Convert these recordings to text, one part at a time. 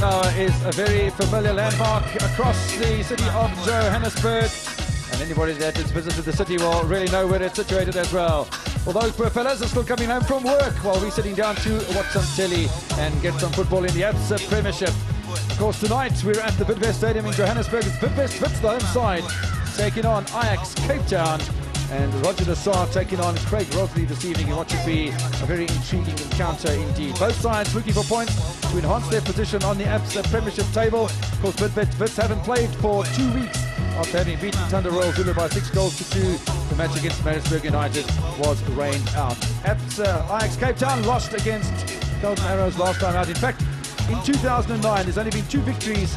Tower is a very familiar landmark across the city of Johannesburg, and anybody that has visited the city will really know where it's situated as well. Well, those poor fellas are still coming home from work while we're sitting down to watch some telly and get some football in the Absa Premiership. Of course, tonight we're at the Bidvest Stadium in Johannesburg. It's Bidvest Wits, the home side, taking on Ajax Cape Town, and Roger de Sá taking on Craig Rosley this evening in what should be a very intriguing encounter indeed. Both sides looking for points to enhance their position on the Absa Premiership table. Of course, Bidvest Wits haven't played for 2 weeks after having beaten Thunder Royal Zulu by 6 goals to 2. The match against Maritzburg United was rained out. Ajax Cape Town lost against Golden Arrows last time out. In fact, in 2009, there's only been 2 victories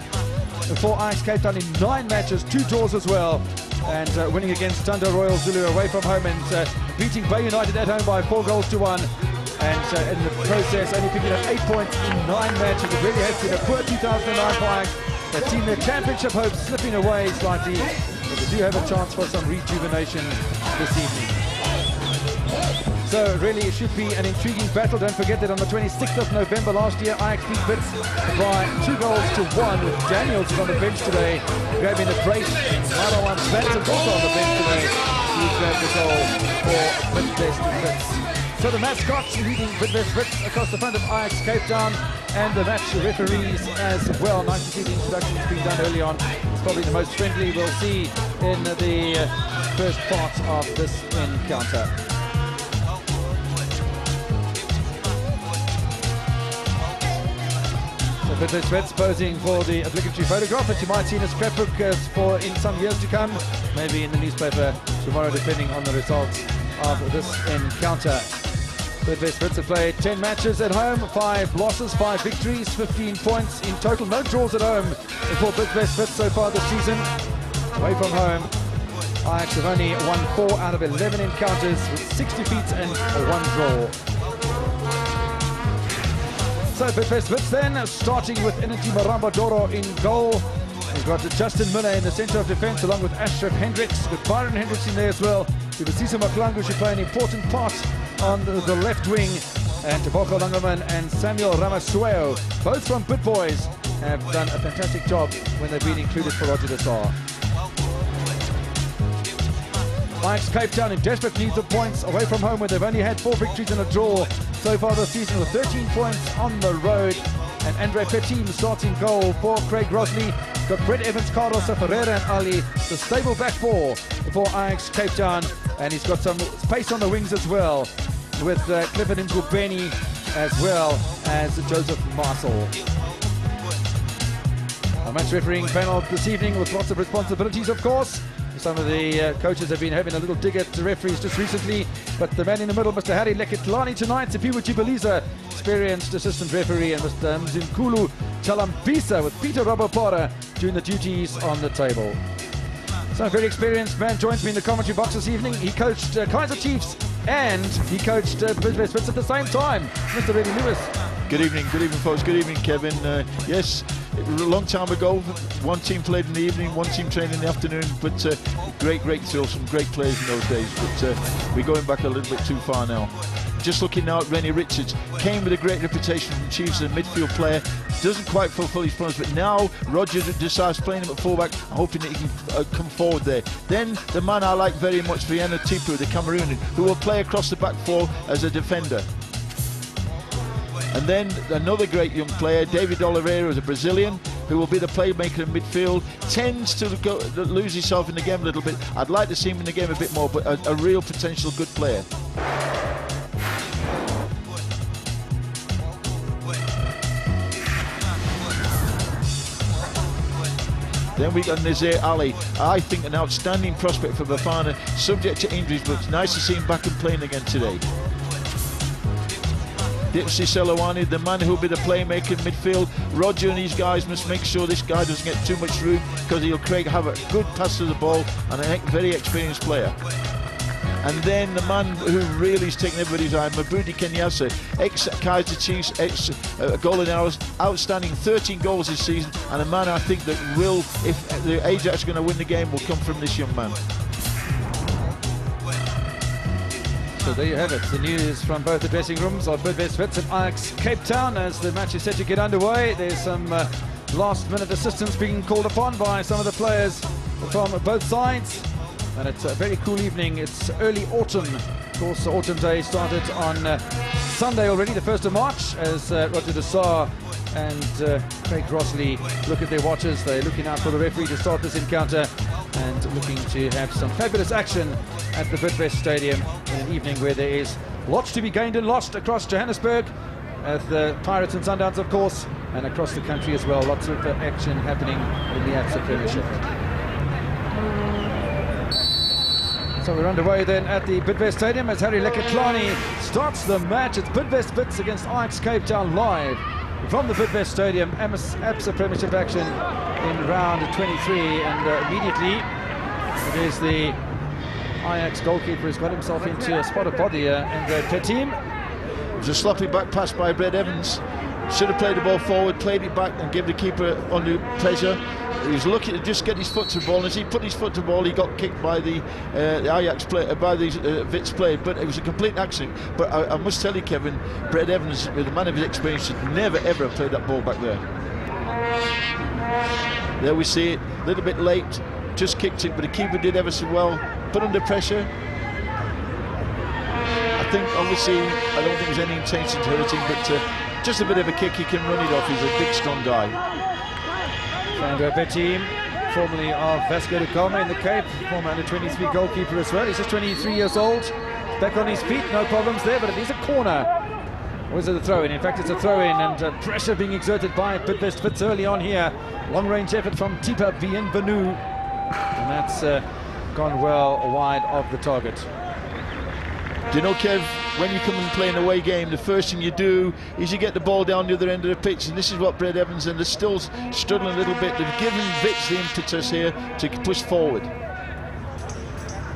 for Ajax Cape Town in 9 matches, 2 draws as well, and winning against Thunder Royal Zulu away from home and beating Bay United at home by 4 goals to 1. And in the process, only picking up 8 points in 9 matches. It really has been a poor 2009 for Ajax. They've seen their championship hopes slipping away slightly, but they do have a chance for some rejuvenation this evening. So really it should be an intriguing battle. Don't forget that on the 26th of November last year, Ajax beat Wits by 2 goals to 1 with Daniels on the bench today, grabbing a brace. Marlon Svensson's also on the bench today. He grabbed the goal for Bidvest Wits. So the mascots leading Bidvest Wits across the front of Ajax Cape Town, and the match referees as well. Nice to see the introductions being done early on. It's probably the most friendly we'll see in the first part of this encounter. Bidvest Wits posing for the obligatory photograph that you might see in a scrapbook for in some years to come, maybe in the newspaper tomorrow, depending on the results of this encounter. Bidvest Wits have played 10 matches at home, 5 losses, 5 victories, 15 points in total. No draws at home for Bidvest Wits so far this season. Away from home, Ajax have only won 4 out of 11 encounters with 6 defeats and 1 draw. So Bidvest Wits then, starting with Energy Marambadoro in goal. We've got Justin Miller in the centre of defence along with Ashraf Hendricks, with Byron Hendricks in there as well. Sisa Maklangu should play an important part on the left wing, and Teboko Langerman and Samuel Ramasueo, both from Bid Boys, have done a fantastic job when they've been included for Roger de Sá. Ajax Cape Town in desperate need of points away from home, where they've only had 4 victories and a draw so far this season, with 13 points on the road. And Andre Petim starts in goal for Craig Rosley. Got Brett Evans, Carlos Ferreira and Ali, the stable back 4 for Ajax Cape Town. And he's got some space on the wings as well, with Clifford Ngubeni as well as Joseph Masel. Our match refereeing panel this evening with lots of responsibilities, of course. Some of the coaches have been having a little dig at the referees just recently, but the man in the middle, Mr. Harry Leketlani tonight, Sipiwe Chibaliza, experienced assistant referee, and Mr. Mzinkulu Chalambisa with Peter Robopora doing the duties on the table. So a very experienced man joins me in the commentary box this evening. He coached Kaizer Chiefs and he coached Bidvest Wits at the same time. Mr. Reddy Lewis. Good evening folks, good evening Kevin. Yes, a long time ago, one team played in the evening, one team trained in the afternoon, but great thrill, some great players in those days, but we're going back a little bit too far now. Just looking now at Rennie Richards, came with a great reputation from Chiefs as a midfield player, doesn't quite fulfill his promise, but now Roger decides playing him at fullback, hoping that he can come forward there. Then the man I like very much, Vienna Tipu, the Cameroonian, who will play across the back 4 as a defender. And then another great young player, David Oliveira, is a Brazilian, who will be the playmaker in midfield. Tends to lose himself in the game a little bit. I'd like to see him in the game a bit more, but a real potential good player. Then we got Nazir Ali, I think an outstanding prospect for Bafana, subject to injuries, but it's nice to see him back and playing again today. Dipsy Selawani, the man who'll be the playmaker in midfield. Roger and these guys must make sure this guy doesn't get too much room, because he'll create havoc. Good pass to the ball and a very experienced player. And then the man who really is taking everybody's eye, Mabudi Kenyasa, ex-Kaizer Chiefs, ex-Golden Arrows, outstanding, 13 goals this season, and a man I think that will, if the Ajax are going to win the game, will come from this young man. So there you have it, the news from both the dressing rooms of Bidvest Wits and Ajax Cape Town as the match is set to get underway. There's some last-minute assistance being called upon by some of the players from both sides. And it's a very cool evening. It's early autumn. Of course, the autumn day started on Sunday already, the 1st of March, as Roger de Saar and Craig Crossley look at their watches. They're looking out for the referee to start this encounter and looking to have some fabulous action at the Bidvest Stadium in an evening where there is lots to be gained and lost across Johannesburg, at the Pirates and Sundowns, of course, and across the country as well. Lots of action happening in the ABSA Premiership. So we're underway then at the Bidvest Stadium as Harry Lekatlani starts the match. It's Bidvest Wits against Ajax Cape Town live from the Bidvest Stadium. ABSA Premiership action in round 23, and immediately it is the Ajax goalkeeper who's got himself into a spot of bother here, and Petim. It was a sloppy back pass by Brett Evans. Should have played the ball forward, played it back and gave the keeper undue pressure. He was looking to just get his foot to the ball, and as he put his foot to the ball, he got kicked by the Ajax play, by the Wits player. But it was a complete accident. But I must tell you, Kevin, Brett Evans, with a man of his experience, should never ever have played that ball back there. There we see it, a little bit late, just kicked it, but the keeper did ever so well, put under pressure. I think, obviously, I don't think there's any intention to hurt him, but just a bit of a kick, he can run it off. He's a big, strong guy. Fernando Petim, formerly of Vasco da Gama in the Cape, former under-23 goalkeeper as well. He's just 23 years old, back on his feet, no problems there, but it is a corner. Or is it a throw-in? In fact, it's a throw-in, and pressure being exerted by Bidvest Wits early on here. Long-range effort from Tipa Bienvenu, and that's gone well wide of the target. Do you know, Kev, when you come and play an away game, the first thing you do is you get the ball down the other end of the pitch, and this is what Brett Evans, and they're still struggling a little bit. They've given Wits the impetus here to push forward.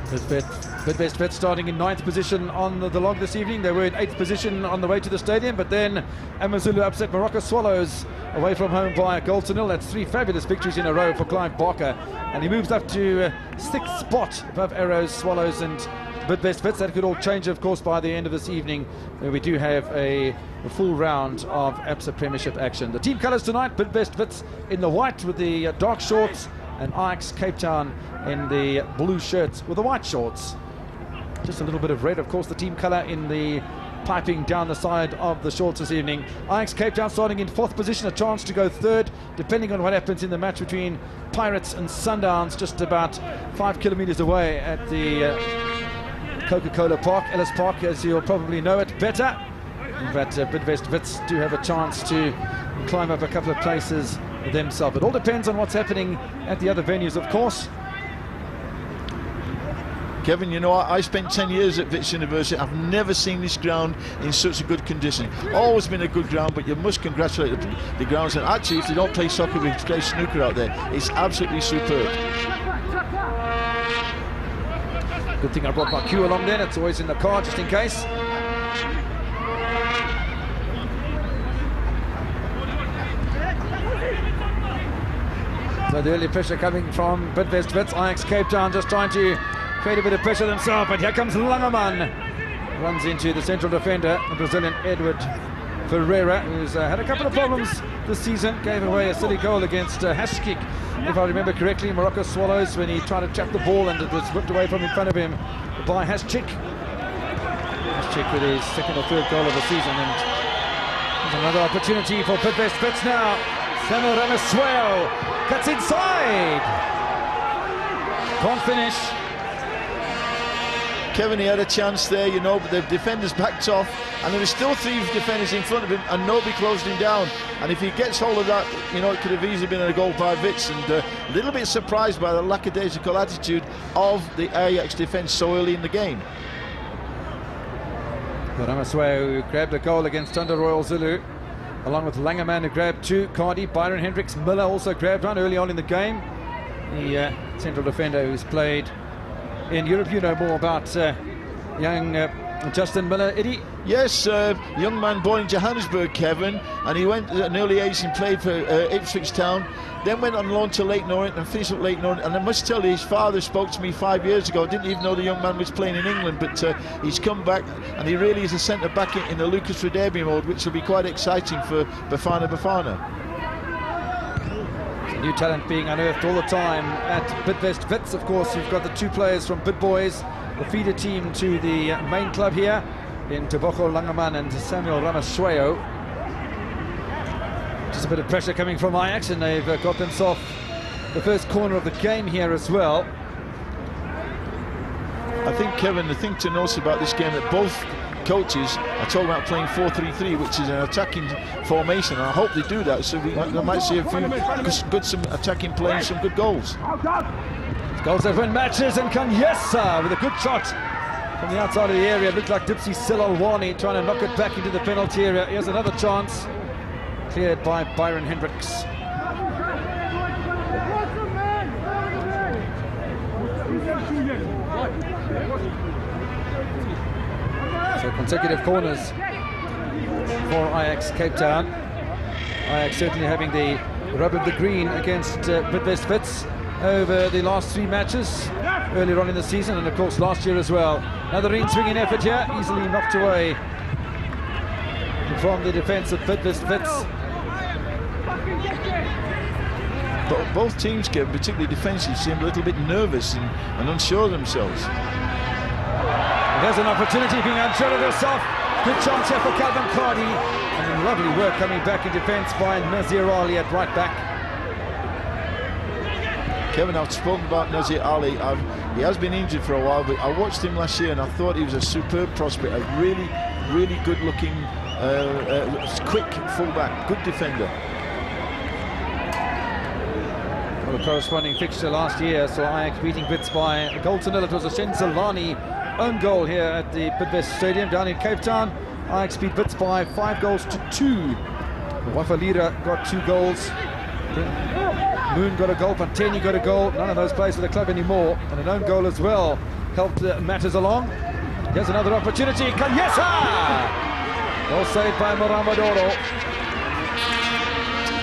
Bidvest Wits starting in 9th position on the log this evening. They were in 8th position on the way to the stadium, but then Amazulu upset Morocco Swallows away from home by a goal to nil. That's 3 fabulous victories in a row for Clive Barker, and he moves up to 6th spot above Arrows, Swallows and Bidvest Wits. That could all change, of course, by the end of this evening, where we do have a full round of ABSA Premiership action. The team colours tonight: Bidvest Wits in the white with the dark shorts, and Ajax Cape Town in the blue shirts with the white shorts. Just a little bit of red, of course, the team colour in the piping down the side of the shorts this evening. Ajax Cape Town starting in 4th position, a chance to go 3rd, depending on what happens in the match between Pirates and Sundowns, just about 5 kilometres away at the Coca-Cola Park, Ellis Park, as you'll probably know it better. But Bidvest Wits do have a chance to climb up a couple of places themselves. It all depends on what's happening at the other venues, of course. Kevin, you know, I spent 10 years at Wits University. I've never seen this ground in such a good condition. Always been a good ground, but you must congratulate the grounds. And actually, if they don't play soccer, we play snooker out there. It's absolutely superb. Good thing I brought my cue along then. It's always in the car, just in case. So the early pressure coming from Bidvest Wits. Ajax Cape Town just trying to create a bit of pressure themselves, but here comes Langerman. Runs into the central defender, the Brazilian Edward Ferreira, who's had a couple of problems this season. Gave away a silly goal against Hashkick, if I remember correctly, Morocco Swallows, when he tried to trap the ball and it was whipped away from in front of him by Hashkick. Hashkick with his 2nd or 3rd goal of the season, and there's another opportunity for Bidvest Wits now. Samuel Ramaswell cuts inside. Can't finish. Kevin, he had a chance there, you know, but the defenders backed off, and there were still 3 defenders in front of him, and nobody closed him down. And if he gets hold of that, you know, it could have easily been a goal by Wits. And a little bit surprised by the lackadaisical attitude of the Ajax defence so early in the game. Ramaswell, who grabbed a goal against Thunder Royal Zulu, along with Langerman, who grabbed 2. Cardi, Byron Hendricks, Miller also grabbed 1 early on in the game. The central defender who's played in Europe. You know more about young Justin Miller, Eddie. Yes, young man born in Johannesburg, Kevin, and he went at an early age and played for Ipswich Town, then went on loan to Leyton Orient and finished at Leyton Orient. And I must tell you, his father spoke to me 5 years ago. I didn't even know the young man was playing in England, but he's come back, and he really is a centre-back in the Lucas Radebe mode, which will be quite exciting for Bafana. New talent being unearthed all the time at Bidvest Wits. Of course, you've got the two players from Bid Boys, the feeder team to the main club here in Tebogo Langeman and Samuel Ramasweo. Just a bit of pressure coming from Ajax, and they've got themselves the first corner of the game here as well. I think, Kevin, the thing to notice about this game that both coaches are talking about playing 4-3-3, which is an attacking formation, and I hope they do that, so we might see a few good some attacking play and some good goals. Goals that win matches, and Kanyesa with a good shot from the outside of the area. It looked like Dipsy Silalwani trying to knock it back into the penalty area. Here's another chance, cleared by Byron Hendricks. So consecutive corners for Ajax Cape Town. Ajax certainly having the rub of the green against Bidvest Wits over the last 3 matches earlier on in the season, and of course last year as well. Another in-swinging effort here, easily knocked away from the defence of Bidvest Wits. But both teams, particularly defensive, seem a little bit nervous and unsure of themselves. There's an opportunity being unsure of herself. Good chance here for Calvin Cardi, and lovely work coming back in defence by Nazir Ali at right back. Kevin, I've spoken about Nazir Ali. He has been injured for a while, but I watched him last year and I thought he was a superb prospect, a really, really good-looking, quick fullback, good defender. Well, the corresponding fixture last year saw Ajax beating Wits by a goal to nil. It was a Shenzelani own goal here at the Bidvest Stadium down in Cape Town. Ajax beat Wits by 5 goals to 2. Wafalira got 2 goals. Moon got a goal, Panteni got a goal. None of those players for the club anymore, and an own goal as well helped matters along. Here's another opportunity. Kanyesa! Goal saved by Moramadoro.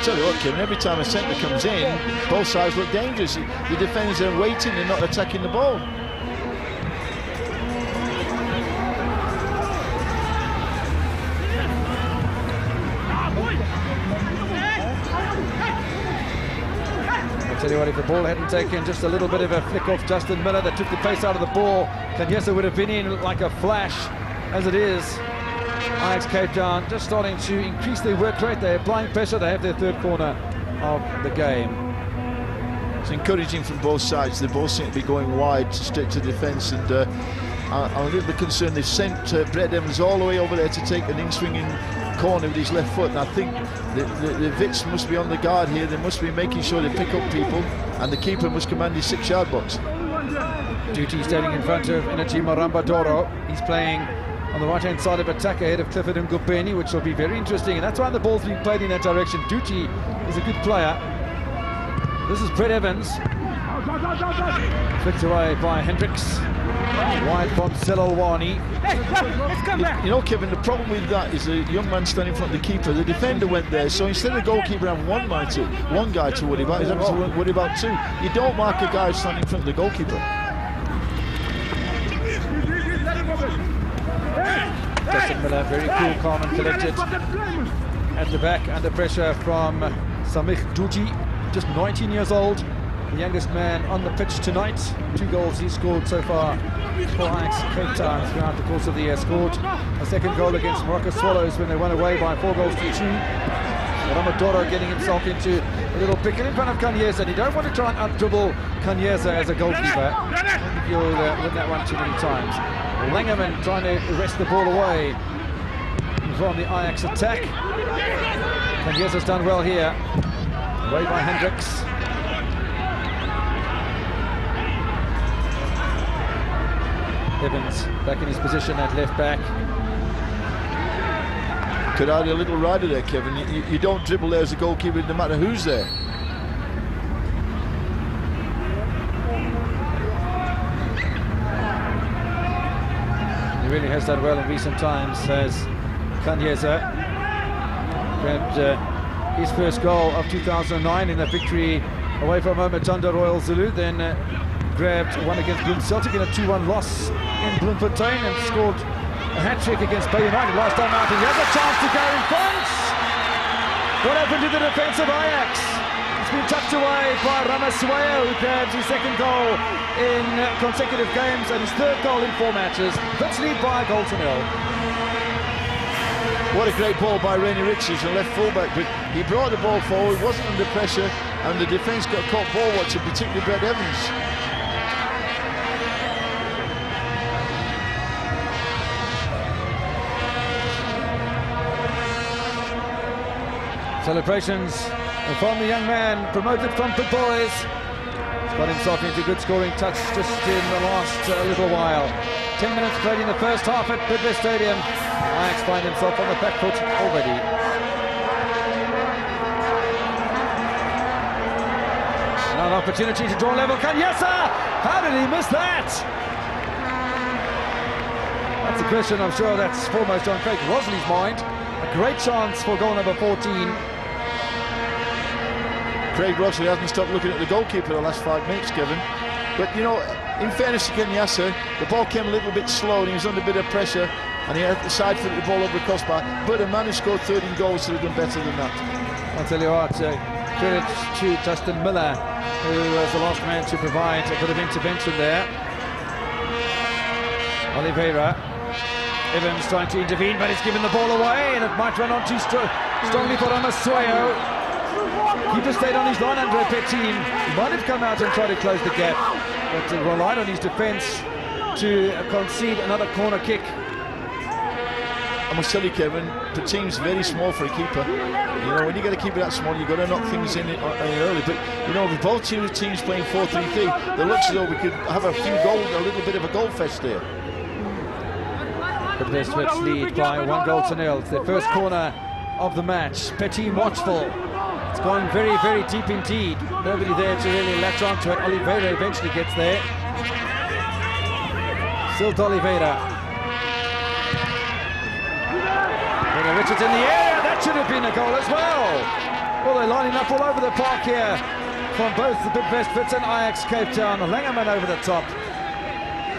Tell you what, Kevin, every time a centre comes in, both sides look dangerous. The defenders are waiting and not attacking the ball. Tell you what, if the ball hadn't taken just a little bit of a flick off Justin Miller that took the pace out of the ball, Kanyesa would have been in like a flash. As it is, Ajax Cape Town just starting to increase their work rate. They're applying pressure. They have their 3rd corner of the game. It's encouraging from both sides. They both seem to be going wide straight to defence, and I'm a little bit concerned they've sent Brett Evans all the way over there to take an in-swinging corner with his left foot, and I think the Wits must be on the guard here. They must be making sure they pick up people, and the keeper must command his 6-yard box. Duty standing in front of Energy Marambadoro. He's playing on the right-hand side of attack ahead of Clifford Ngubeni, which will be very interesting, and that's why the ball's being played in that direction. Duty is a good player. This is Brett Evans. Flicked away by Hendricks. Wide from Silalwani. You know, Kevin, the problem with that is the young man standing in front of the keeper. The defender went there, so instead of the goalkeeper having one guy to worry about, he's having to worry about 2. You don't mark a guy standing in front of the goalkeeper. Justin Miller, very cool, calm and collected at the back, under pressure from Samich Duji, just 19 years old, the youngest man on the pitch tonight. 2 goals he's scored so far for Ajax Cape Town throughout the course of the year. Scored a 2nd goal against Morocco Swallows when they went away by 4 goals to 2. Ramadoro getting himself into a little pickle in front of Kanyesa, and you don't want to try and out-dribble Kanyesa as a goalkeeper. I think you'll win that one too many times. Langerman trying to wrest the ball away from the Ajax attack. Kanyesa's done well here. Away by Hendricks. Evans back in his position at left back. Could add a little rider there, Kevin. You don't dribble there as a goalkeeper no matter who's there. You really has done well in recent times, has Kanyeza. Grabbed his first goal of 2009 in the victory away from home at Thunder Royal Zulu, then grabbed one against Bloem Celtic in a 2-1 loss in Bloemfontein, and scored a hat-trick against Bay United last time out. He has a chance to go in front. What happened to the defence of Ajax? It's been tucked away by Ramaswaya, who grabs his second goal in consecutive games and his third goal in 4 matches. Let's lead by a goal to nil. What a great ball by Rainy Richards, the left fullback, but he brought the ball forward, wasn't under pressure, and the defence got caught ball watching, particularly Brett Evans. Celebrations from the young man promoted from the boys. He's got himself into good scoring touch just in the last little while. 10 minutes played in the first half at Bidvest Stadium. Ajax find himself on the back foot already. Another opportunity to draw level. Kanyesa! How did he miss that? That's a question I'm sure that's foremost on Craig Rosley's mind. A great chance for goal number 14. Craig Rosley hasn't stopped looking at the goalkeeper the last 5 minutes, Kevin. But, you know, in fairness to Kanyesa, the ball came a little bit slow and he was under a bit of pressure, and he had the side foot the ball over the crossbar. But a man who scored 13 goals should have done better than that. I'll tell you what, credit to Justin Miller, who was the last man to provide a bit of intervention there. Oliveira. Evans trying to intervene, but he's given the ball away, and it might run on too strongly for Ramaswaya. Keeper stayed on his line under a pet team. He might have come out and tried to close the gap, but relied on his defence to concede another corner kick. I must tell you, Kevin, the team's very small for a keeper. You know, when you get a keeper that small, you've got to knock things in early. But, you know, with both teams playing 4-3-3, it looks as though we could have a little bit of a goal fest there. The Bidvest lead by 1-0. It's their first corner of the match. Petit watchful. It's gone very, very deep indeed. Nobody there to really latch onto it. Oliveira eventually gets there. Still to Oliveira. Richards in the air. That should have been a goal as well. Well, they're lining up all over the park here from both the Bidvest Wits and Ajax Cape Town. Langerman over the top.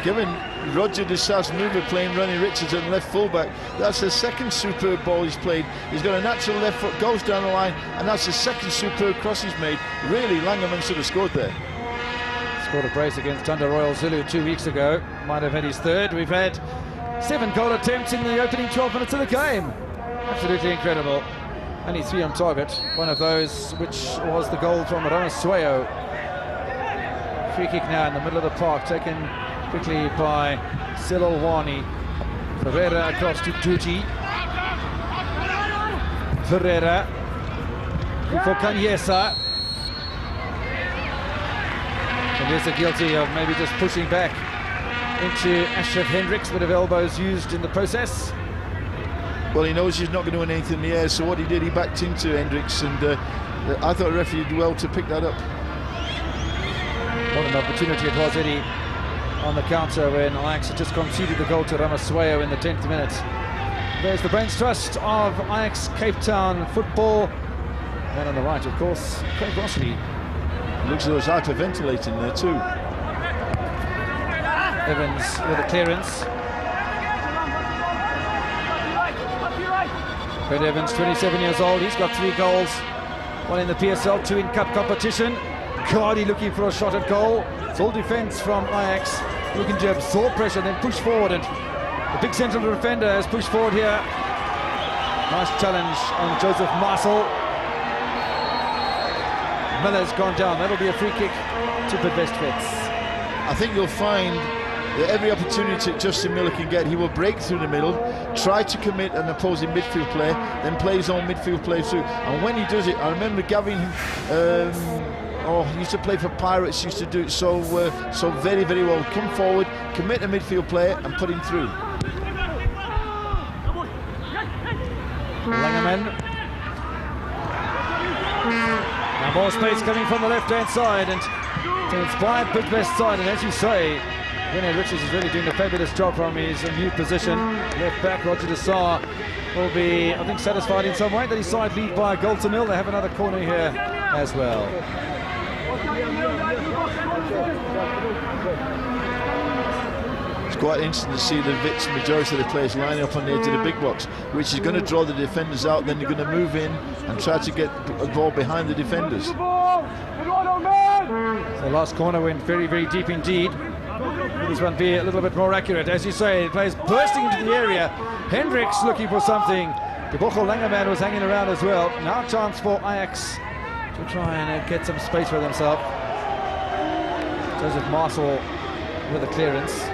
Given Roger de Sa's mover playing Ronnie Richards at left fullback, that's the second superb ball he's played. He's got a natural left foot, goes down the line, and that's the second superb cross he's made. Really, Langerman should have scored there. Scored a brace against Thunder Royal Zulu 2 weeks ago. Might have had his third. We've had 7 goal attempts in the opening 12 minutes of the game. Absolutely incredible. Only 3 on target. One of those which was the goal from Ramaswaya. Free kick now in the middle of the park, taken quickly by Silolwani. Ferreira across to Tuti. Ferreira for Kanyesa. Kanyesa guilty of maybe just pushing back into Ashraf Hendricks. Bit of elbows used in the process. Well, he knows he's not going to win anything in the air, so what he did, he backed into Hendricks, and I thought the referee did well to pick that up. What an opportunity it was, Eddie, on the counter when Ajax had just conceded the goal to Ramaswaya in the 10th minute. There's the brains trust of Ajax Cape Town football. And on the right, of course, Craig Rosley. Looks as though it's hyperventilating there too. Evans with a clearance. Fred Evans, 27 years old, he's got 3 goals. 1 in the PSL, 2 in cup competition. Cardi looking for a shot at goal. It's all defence from Ajax, looking to absorb pressure, then push forward. And the big central defender has pushed forward here. Nice challenge on Joseph Masel. Miller's gone down. That'll be a free kick to Bidvest Wits. I think you'll find that every opportunity that Justin Miller can get, he will break through the middle, try to commit an opposing midfield player, then play his own midfield play through. And when he does it, I remember Gavin, he used to play for Pirates, used to do it so very, very well. Come forward, commit a midfield player, and put him through. Langerman. Now more space coming from the left-hand side, and it's by Bidvest side, and as you say, Renee Richards is really doing a fabulous job from his new position. Left back, Roger Desar will be, I think, satisfied in some way that his side lead by a goal to nil. They have another corner here as well. It's quite interesting to see the Wits majority of the players lining up on the edge of the big box, which is going to draw the defenders out. Then they're going to move in and try to get the ball behind the defenders. So last corner went very, very deep indeed. This one be a little bit more accurate. As you say, the players bursting into the area. Hendricks looking for something. De Bochel Langerman was hanging around as well. Now a chance for Ajax to try and get some space for themselves. Joseph Masel with a clearance.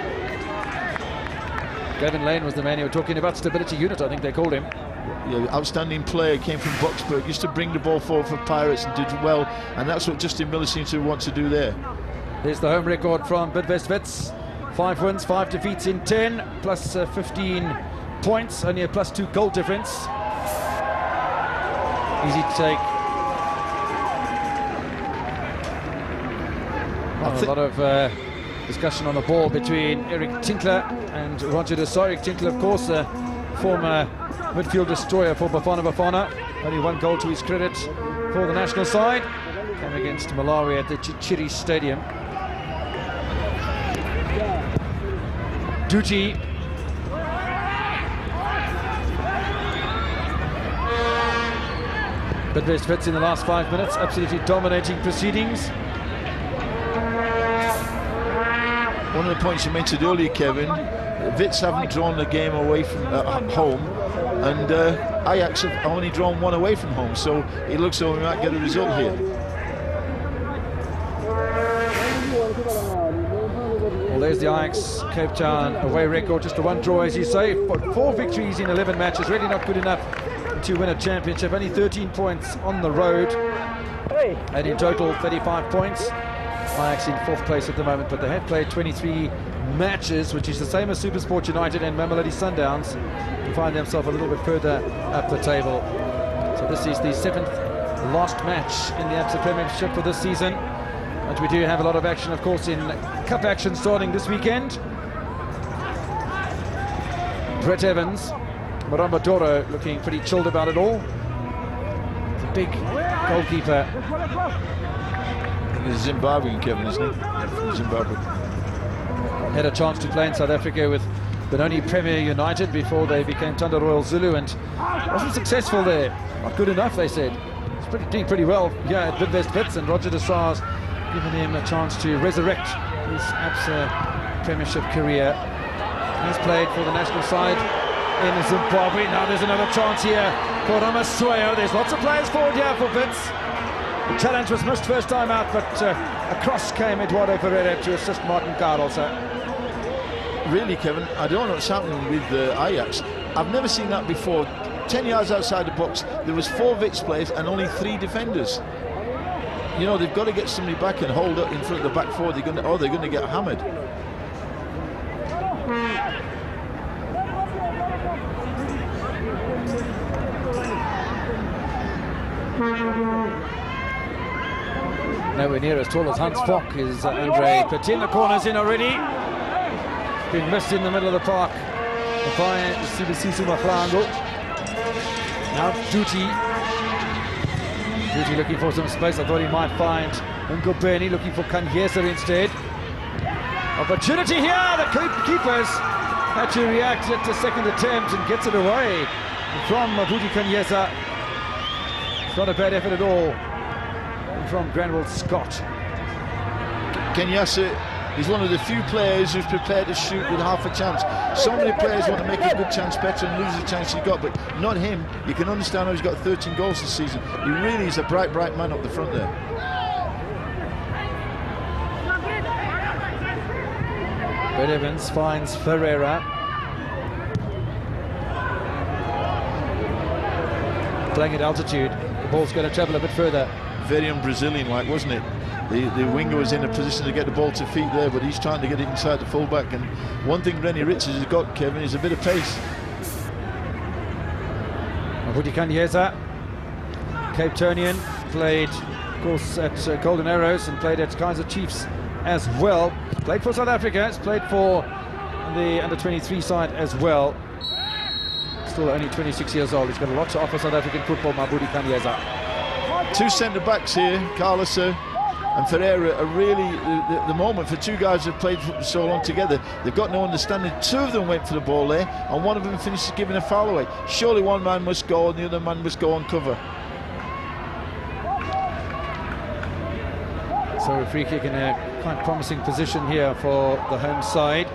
Gavin Lane was the man you were talking about. Stability unit, I think they called him. Yeah, outstanding player, came from Boxburg, used to bring the ball forward for Pirates and did well, and that's what Justin Miller seems to want to do there. There's the home record from Bidvest Wits. 5 wins, 5 defeats in 10, plus 15 points, only a +2 goal difference. Easy to take. A lot of discussion on the ball between Eric Tinkler and Roger Desar. Eric Tinkler, of course, a former midfield destroyer for Bafana Bafana. Only 1 goal to his credit for the national side. Came against Malawi at the Chichiri Stadium. Ducci. Bidvest Wits in the last 5 minutes, absolutely dominating proceedings. One of the points you mentioned earlier, Kevin, Wits haven't drawn the game away from home, and Ajax have only drawn 1 away from home, so it looks like we might get a result here. Well, there's the Ajax Cape Town away record, just a 1 draw, as you say, but 4 victories in 11 matches, really not good enough to win a championship. Only 13 points on the road, and in total 35 points. Ajax in 4th place at the moment, but they have played 23 matches, which is the same as SuperSport United and Mamelodi Sundowns, to find themselves a little bit further up the table. So this is the 7th last match in the Absa Premiership for this season. But we do have a lot of action, of course, in cup action starting this weekend. Brett Evans, Maramba Doro looking pretty chilled about it all. The big goalkeeper. He's Zimbabwean, Kevin, isn't he? From Zimbabwe. Had a chance to play in South Africa with Benoni Premier United before they became Thunder Royal Zulu, and wasn't successful there. Not good enough, they said. He's doing pretty well here at Bidvest Wits, and Roger Desar's given him a chance to resurrect his Absa Premiership career. He's played for the national side in Zimbabwe. Now there's another chance here for Ramasweo. There's lots of players forward here for Wits. The challenge was missed first time out, but across came Eduardo Ferreira to assist Martin Carlse. Really, Kevin, I don't know what's happening with Ajax. I've never seen that before. 10 yards outside the box, there was 4 Wits players and only 3 defenders. You know, they've got to get somebody back and hold up in front of the back 4. They're going to get hammered. Nowhere near as tall as Hans Fock is Andre Petit. The corner's in already. Been missed in the middle of the park by Sibisiso Maflango. Now Duty looking for some space. I thought he might find Ngobeni, looking for Kanyesa instead. Opportunity here. The keepers had to react at the second attempt and gets it away from Mabuti Kanyesa. It's not a bad effort at all from Granville Scott. Kanyesa is one of the few players who's prepared to shoot with half a chance. So many players want to make a good chance better and lose the chance he got, but not him. You can understand how he's got 13 goals this season. He really is a bright man up the front there. Brett Evans finds Ferreira. Playing at altitude. The ball's going to travel a bit further. Very un-Brazilian-like, wasn't it? The winger was in a position to get the ball to feet there, but he's trying to get it inside the fullback. And one thing Rennie Richards has got, Kevin, is a bit of pace. Mabuti Kanyesa, Cape Townian, played, of course, at Golden Arrows and played at Kaizer Chiefs as well. Played for South Africa, has played for the under-23 side as well. Still only 26 years old. He's got a lot to offer South African football, Mabudi Kanyeza. Two centre-backs here, Carlos and Ferreira, are really the moment for two guys who've played for so long together. They've got no understanding. Two of them went for the ball there, and one of them finishes giving a foul away. Surely one man must go and the other man must go on cover. So a free kick in a quite promising position here for the home side.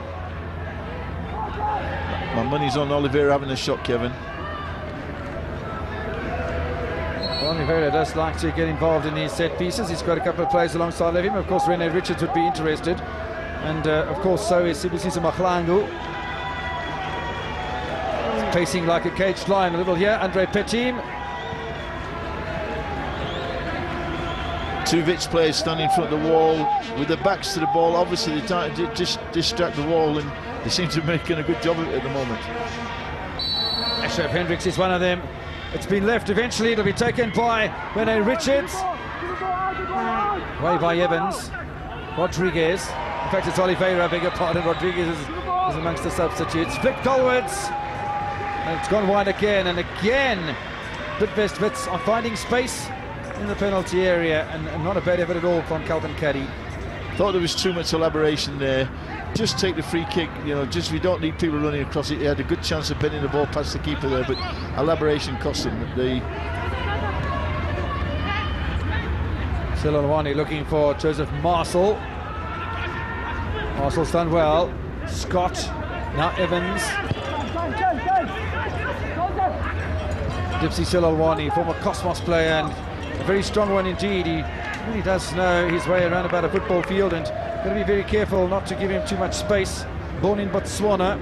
My money's on Oliveira having a shot, Kevin. Well, Oliveira does like to get involved in these set pieces. He's got a couple of players alongside of him. Of course, Rene Richards would be interested. And of course, so is Sibusiso Mahlangu. Pacing like a caged lion a little here. Andre Petim. Two Wits players standing in front of the wall with their backs to the ball. Obviously, they're trying to just distract the wall, and they seem to be making a good job of it at the moment. Ashraf Hendricks is one of them. It's been left eventually. It'll be taken by Rene Richards. Way by Evans. Rodriguez. In fact, it's Oliveira, I beg your pardon. Rodriguez is amongst the substitutes. Flicked goalwards. And it's gone wide again and again. Bidvest Wits are finding space in the penalty area, and not a bad effort at all from Calvin Caddy. Thought there was too much elaboration there. Just take the free kick, you know, we don't need people running across it. He had a good chance of bending the ball past the keeper there, but elaboration cost him. Silolwani looking for Joseph Masel. Marcel's done well. Scott, now Evans. Dipsy Silolwani, former Cosmos player and a very strong one indeed. He really does know his way around about a football field, and got to be very careful not to give him too much space. Born in Botswana,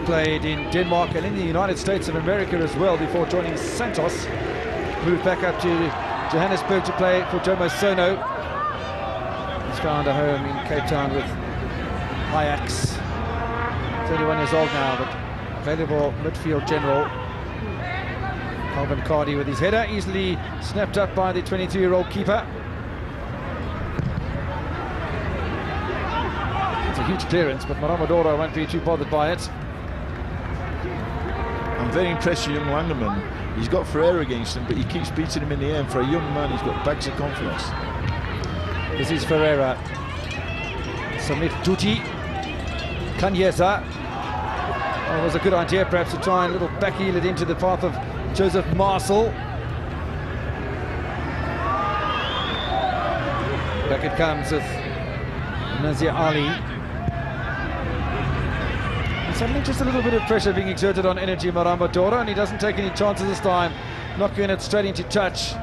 played in Denmark and in the United States of America as well before joining Santos. Moved back up to Johannesburg to play for Jomo Sono. He's found a home in Cape Town with Ajax. 31 years old now, but available midfield general. Calvin Cardi with his header, easily snapped up by the 22-year-old keeper. It's a huge clearance, but Maramadora won't be too bothered by it. I'm very impressed with young Langerman. He's got Ferreira against him, but he keeps beating him in the air. And for a young man, he's got bags of confidence. This is Ferreira. Submit Tuti. Kanyeza. Oh, it was a good idea perhaps to try and little back heel it into the path of Joseph Masel. Back it comes with Nazir Ali. And suddenly just a little bit of pressure being exerted on Energy Maramadora, and he doesn't take any chances this time. Knocking it straight into touch.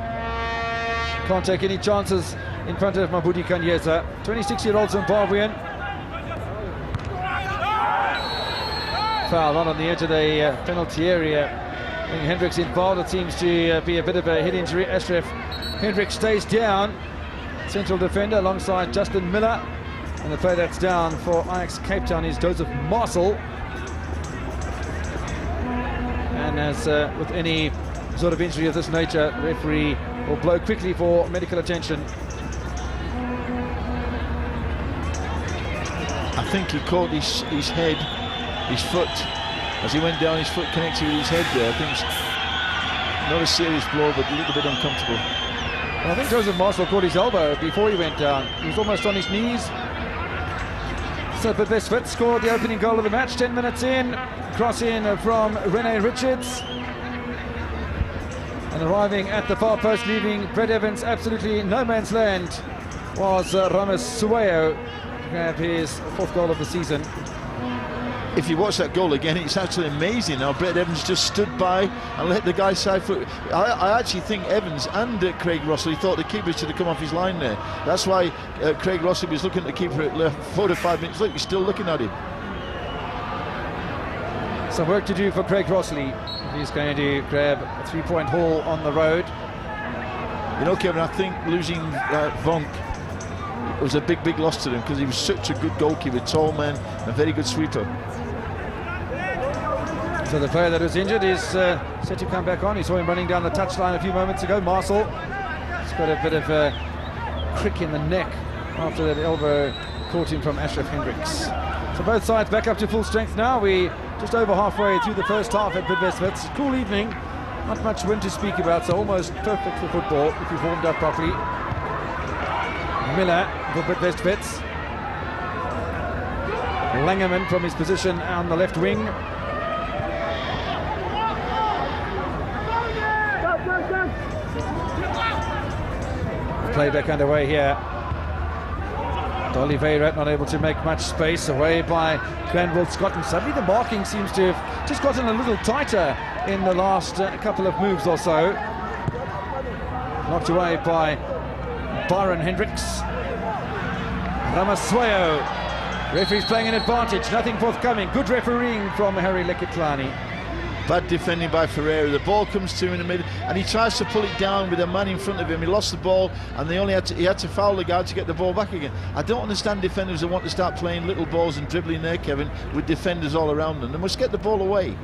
Can't take any chances in front of Mabudi Kanyeza. 26-year-old Zimbabwean. Foul on the edge of the penalty area. I think Hendricks involved. It seems to be a bit of a head injury. Ashraf Hendricks stays down. Central defender alongside Justin Miller. And the player that's down for Ajax Cape Town is Joseph Masel. And as with any sort of injury of this nature, the referee will blow quickly for medical attention. I think he caught his head, his foot, as he went down. His foot connected with his head there. I think it's not a serious blow, but a little bit uncomfortable. Well, I think Joseph Masel caught his elbow before he went down. He was almost on his knees. So Bidvest Wits scored the opening goal of the match 10 minutes in. Cross in from Rene Richards. And arriving at the far post, leaving Brett Evans absolutely no man's land, was Ramos Suwayo to grab his fourth goal of the season. If you watch that goal again, it's actually amazing how Brett Evans just stood by and let the guy side foot. I actually think Evans and Craig Rossley thought the keeper should have come off his line there. That's why Craig Rossley was looking at the keeper at 4 to 5 minutes. Look, he's still looking at him. Some work to do for Craig Rossley. He's going to grab a 3-point haul on the road. You know, Kevin, I think losing Vonk was a big loss to them, because he was such a good goalkeeper, tall man, a very good sweeper. So the player that was injured is set to come back on. You saw him running down the touchline a few moments ago. Masel. He's got a bit of a crick in the neck. after that elbow caught him from Ashraf Hendricks. So both sides back up to full strength now. We just over halfway through the first half at Bidvest Wits. Cool evening, not much wind to speak about, so almost perfect for football if you've warmed up properly. Miller for Bidvest Wits. Langerman from his position on the left wing. Play back underway here. Oliveira not able to make much space, away by Granville Scott, and suddenly the marking seems to have just gotten a little tighter in the last couple of moves or so. Knocked away by Byron Hendricks. Ramasweo, referee's playing an advantage, nothing forthcoming. Good refereeing from Harry Lekitlani. Bad defending by Ferreira. The ball comes to him in the middle, and he tries to pull it down with a man in front of him. He lost the ball, and he had to foul the guy to get the ball back again. I don't understand defenders who want to start playing little balls and dribbling there, Kevin, with defenders all around them. They must get the ball away.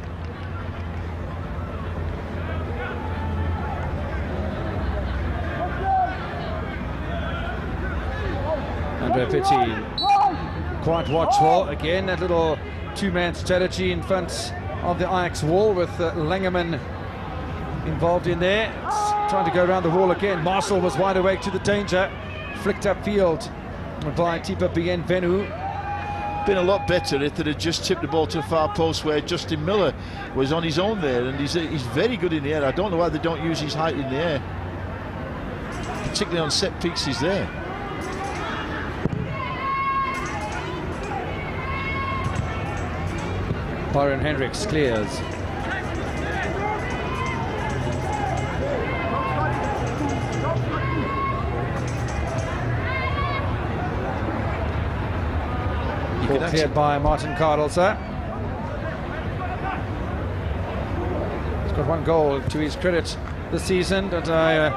Andre Petit quite watchful. Again, that little two-man strategy in front of the Ajax wall with Langerman involved in there. It's trying to go around the wall again. Masel was wide awake to the danger. Flicked upfield by Tipa Bienvenu. Been a lot better if they had just tipped the ball to the far post where Justin Miller was on his own there, and he's very good in the air. I don't know why they don't use his height in the air, particularly on set pieces there. Byron Hendricks clears. Cleared by Martin Cardelser. He's got one goal to his credit this season, but I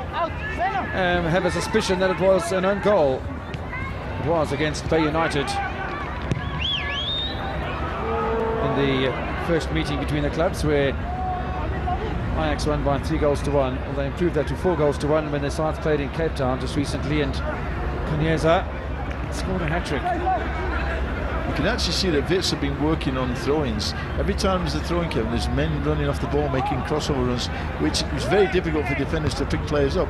have a suspicion that it was an own goal. It was against Bay United in the first meeting between the clubs, where Ajax won by 3-1. Well, they improved that to 4-1 when their sides played in Cape Town just recently, and Kanyeza scored a hat-trick. You can actually see that Wits have been working on throw-ins. Every time there's a throw-in, Kevin, there's men running off the ball making crossover runs, which is very difficult for defenders to pick players up.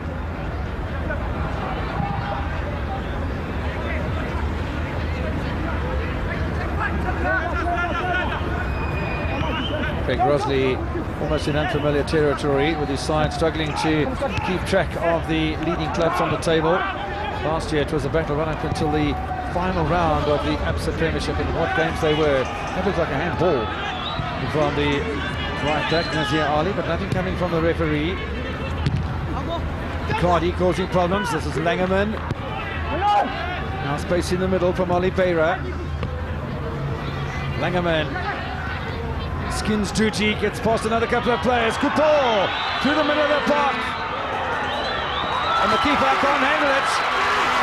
Craig Rosley almost in unfamiliar territory, with his side struggling to keep track of the leading clubs on the table. Last year it was a battle right up until the final round of the ABSA Premiership, and what games they were. That looked like a handball from the right back, Nazir Ali, but nothing coming from the referee. Cardi causing problems. This is Langerman. Now space in the middle from Oliveira. Langerman skins duty, gets past another couple of players. Good ball through the middle of the park, and the keeper can't handle it.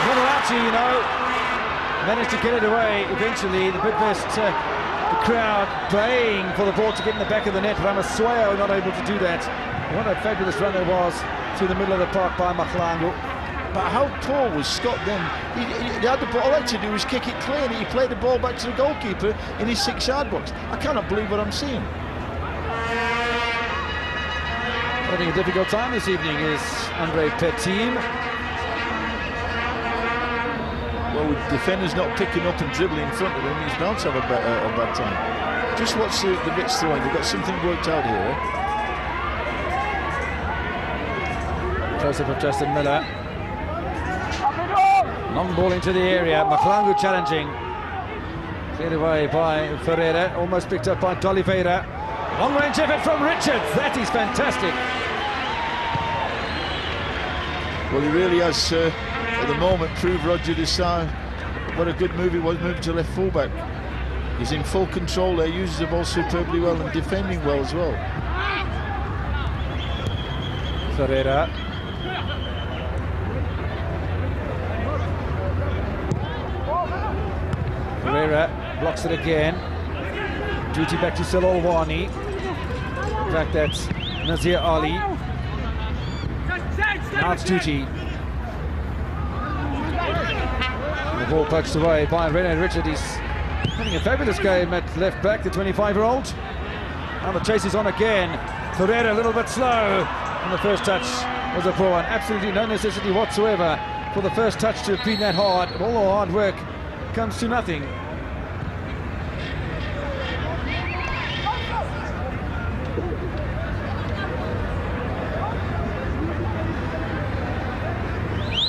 Not allowed to, you know. Managed to get it away eventually. The Bidvest the crowd baying for the ball to get in the back of the net. Ramasweo not able to do that. What a fabulous run there was through the middle of the park by Mahlangu. But how tall was Scott then? He had the ball. All he had to do was kick it clear. He played the ball back to the goalkeeper in his 6-yard box. I cannot believe what I'm seeing. Having a difficult time this evening is Andre Petit. Well, with defenders not picking up and dribbling in front of him, he's bound to have a bad time. Just watch the Wits throwing. They've got something worked out here. Close-up of Justin Miller. Long ball into the area. Mahlangu challenging. Cleared away by Ferreira. Almost picked up by D'Oliveira. Long-range effort from Richards. That is fantastic. Well, he really has, at the moment, proved Roger Desai what a good move it was, moving to left fullback. He's in full control there, uses the ball superbly well and defending well as well. Ferreira. Ferreira blocks it again. Duty back to Salolwani. In fact, that's Nazir Ali. Now it's Duty. The ball poked away by René Richard. He's having a fabulous game at left back, the 25-year-old. Now the chase is on again. Ferreira a little bit slow. And the first touch was a poor one. Absolutely no necessity whatsoever for the first touch to have been that hard. All the hard work comes to nothing.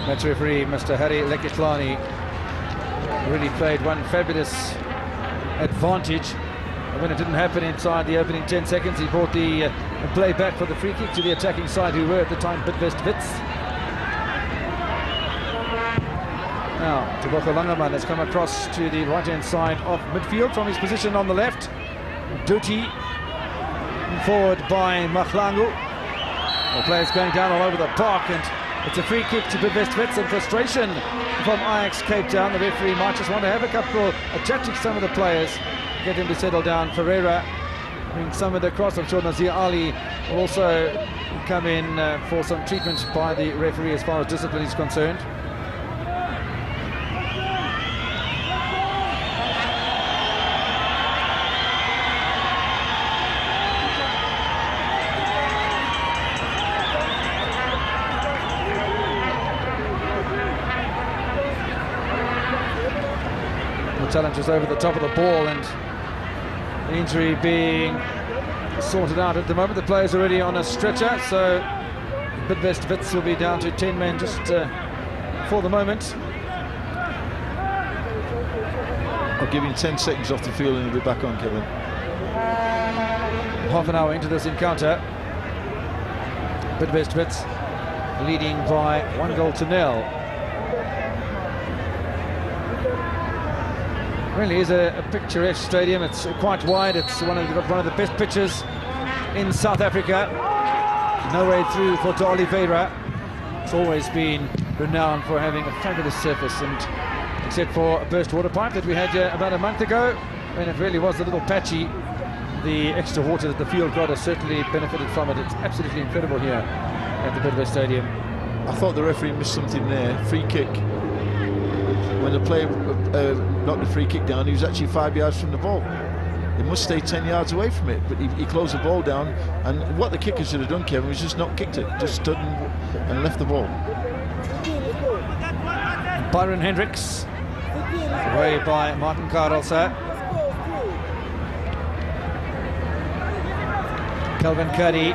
Match referee, Mr. Harry Lekitlani, really played one fabulous advantage. And when it didn't happen inside the opening 10 seconds, he brought the play back for the free kick to the attacking side, who were at the time Bidvest Wits. Now, Toboko Langerman has come across to the right-hand side of midfield from his position on the left. Duty forward by Mahlangu. The players going down all over the park, and it's a free kick to Bidvest Wits, and frustration from Ajax Cape Town. The referee might just want to have a couple, a chat to some of the players, get him to settle down. Ferreira being summoned across. I'm sure Nazir Ali will also come in for some treatment by the referee as far as discipline is concerned. Challenge was over the top of the ball, and the injury being sorted out at the moment. The player's already on a stretcher, so Bidvest Wits will be down to 10 men just for the moment. I'll give you 10 seconds off the field and he'll be back on, Kevin. Half an hour into this encounter, Bidvest Wits leading by 1-0. Really is a picturesque stadium. It's quite wide. It's one of the best pitches in South Africa. No way through for De Oliveira. It's always been renowned for having a fabulous surface, and except for a burst water pipe that we had about a month ago, when it really was a little patchy, the extra water that the field got has certainly benefited from it. It's absolutely incredible here at the Bidvest Stadium. I thought the referee missed something there. Free kick. When the player knocked the free kick down, he was actually 5 yards from the ball. He must stay 10 yards away from it, but he closed the ball down, and what the kicker should have done, Kevin, was just not kicked it, just stood and left the ball. Byron Hendricks, away by Martin Karelsa. Calvin Cuddy,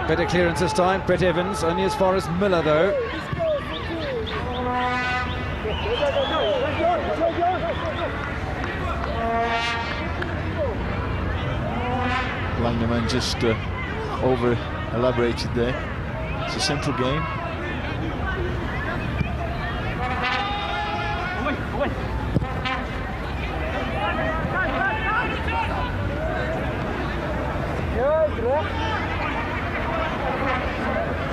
better clearance this time. Brett Evans, only as far as Miller though. Langnerman just over elaborated there. It's a simple game.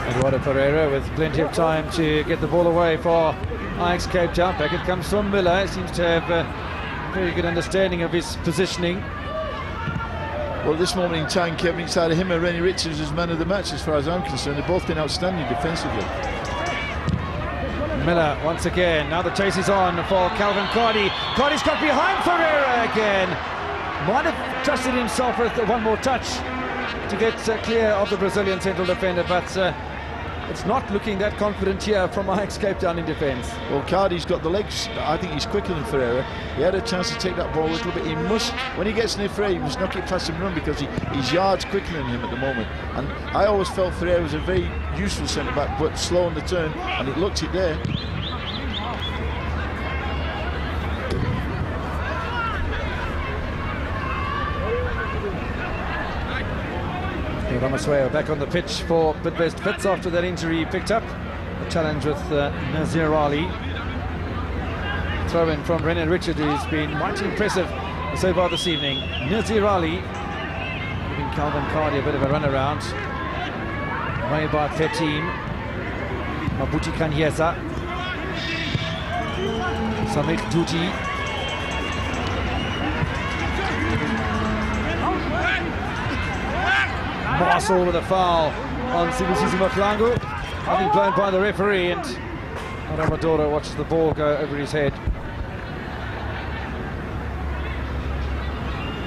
Eduardo Pereira with plenty of time to get the ball away for Ajax Cape Town. Back it comes from Miller. Seems to have a very good understanding of his positioning. Well, this moment in time, Kevin, it's either him or René Richards as man of the match, as far as I'm concerned. They've both been outstanding defensively. Miller once again. Now the chase is on for Calvin Cardi. Cardi's got behind Ferreira again. Might have trusted himself with one more touch to get clear of the Brazilian central defender, but it's not looking that confident here from Ajax Cape Town in defence. Well, Cardi's got the legs. I think he's quicker than Ferreira. He had a chance to take that ball a little bit. He must, when he gets near Ferreira, he must knock it past him and run, because he's yards quicker than him at the moment. And I always felt Ferreira was a very useful centre-back, but slow on the turn, and it looked it there. Ramasweo back on the pitch for Bidvest Wits after that injury picked up. A challenge with Nazir Ali. Throw in from René Richard, who's been mighty impressive so far this evening. Nazir Ali giving Calvin Cardi a bit of a run around. Way by Fetim. Mabuti Kanyesa. Samik Duti. Masel with a foul on Sibusisi Mahlangu, having blown by the referee, and Ramadora watches the ball go over his head.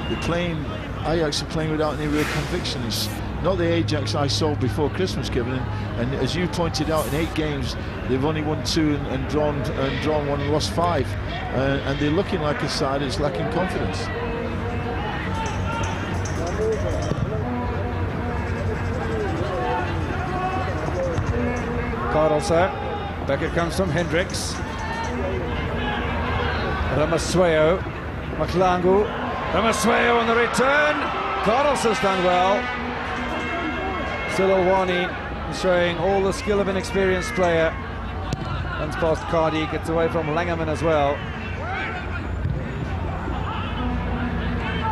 They're playing, Ajax are playing without any real conviction. It's not the Ajax I saw before Christmas, Kevin. And as you pointed out, in 8 games, they've only won 2 and drawn 1 and lost 5. And they're looking like a side that's lacking confidence. Carlsen, back it comes from Hendricks. Ramasweo, Maklangu, Ramasweo on the return. Carlsen's done well. Silowani is showing all the skill of an experienced player. Runs past Cardi, gets away from Langerman as well.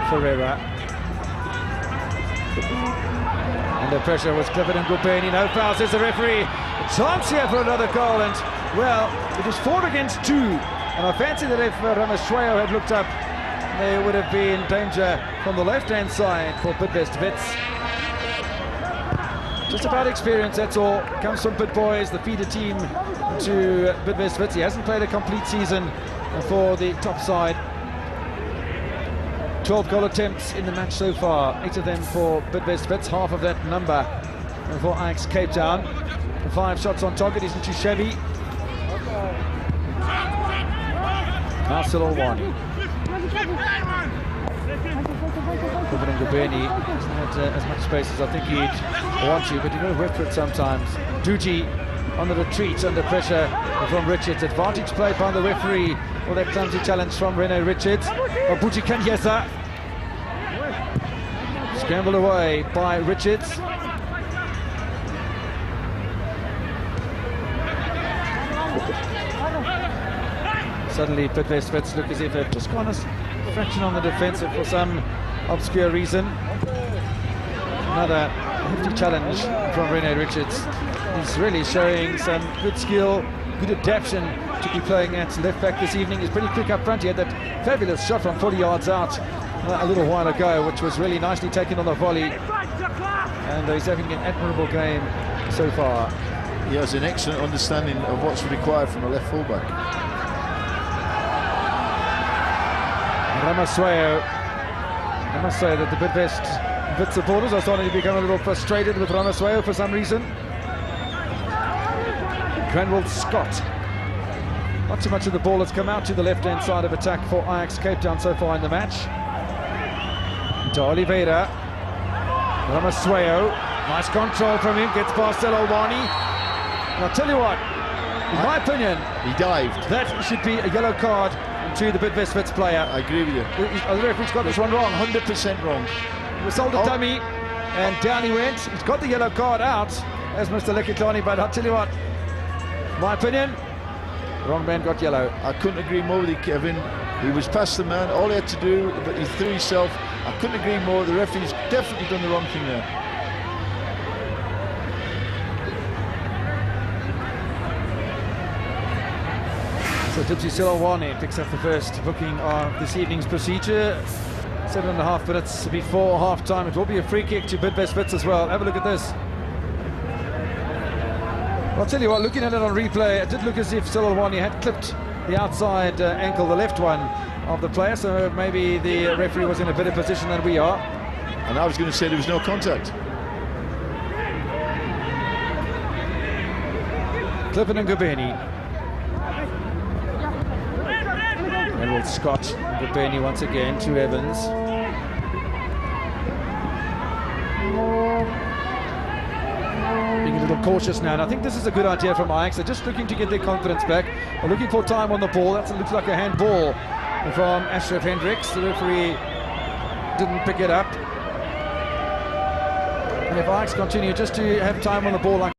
Ferreira. Under pressure was Clifford and Gupeni. No foul, says the referee. A chance here for another goal, and well, it was 4 against 2. And I fancy that if Ramasweo had looked up, there would have been danger from the left-hand side for Bidvest Wits. Just about experience, that's all. Comes from Bid Boys, the feeder team to Bidvest Wits. He hasn't played a complete season for the top side. 12 goal attempts in the match so far, 8 of them for Bidvest Wits, half of that number for Ajax Cape Town. 5 shots on target, isn't too shabby. Masel Olwani. Clifford and Gubeni hasn't had as much space as I think he'd want to, but you've got to work for it sometimes. Duji on the retreat under pressure from Richards. Advantage play by the referee. Well, that clumsy challenge from Rene Richards. Buji Kanyesa. Scrambled away by Richards. Suddenly Bidvest Wits look as if they've just gone a fraction on the defensive for some obscure reason. Another hefty challenge from Rene Richards. He's really showing some good skill, good adaptation to be playing at left back this evening. He's pretty quick up front. He had that fabulous shot from 40 yards out a little while ago, which was really nicely taken on the volley. And he's having an admirable game so far. He has an excellent understanding of what's required from a left fullback. Ramasweo. I must say that the Bidvest Wits supporters are starting to become a little frustrated with Ramasweo for some reason. Granwell Scott. Not too much of the ball has come out to the left-hand side of attack for Ajax Cape Town so far in the match. To Oliveira. Ramasweo. Nice control from him. Gets past Olwani. And I'll tell you what, in my opinion, he dived. That should be a yellow card to the Bidvest Wits player. I agree with you. The referee's got this one wrong. 100% wrong. He was sold a dummy, and down he went. He's got the yellow card out, as Mr. Lekitani, but I'll tell you what, my opinion, the wrong man got yellow. I couldn't agree more with you, Kevin. He was past the man, all he had to do, but he threw himself. I couldn't agree more. The referee's definitely done the wrong thing there. So Dipsy Silowani picks up the first booking of this evening's procedure. 7.5 minutes before half-time. It will be a free kick to Bidvest Wits as well. Have a look at this. I'll tell you what, looking at it on replay, it did look as if Silowani had clipped the outside ankle, the left one, of the player, so maybe the referee was in a better position than we are. And I was going to say there was no contact. Clifford and Gubeni. Edward Scott and Gubeni once again to Evans. Being a little cautious now, and I think this is a good idea from Ajax. They're just looking to get their confidence back. They're looking for time on the ball. That looks like a handball from Ashraf Hendricks. The referee didn't pick it up. And if Ajax continue just to have time on the ball like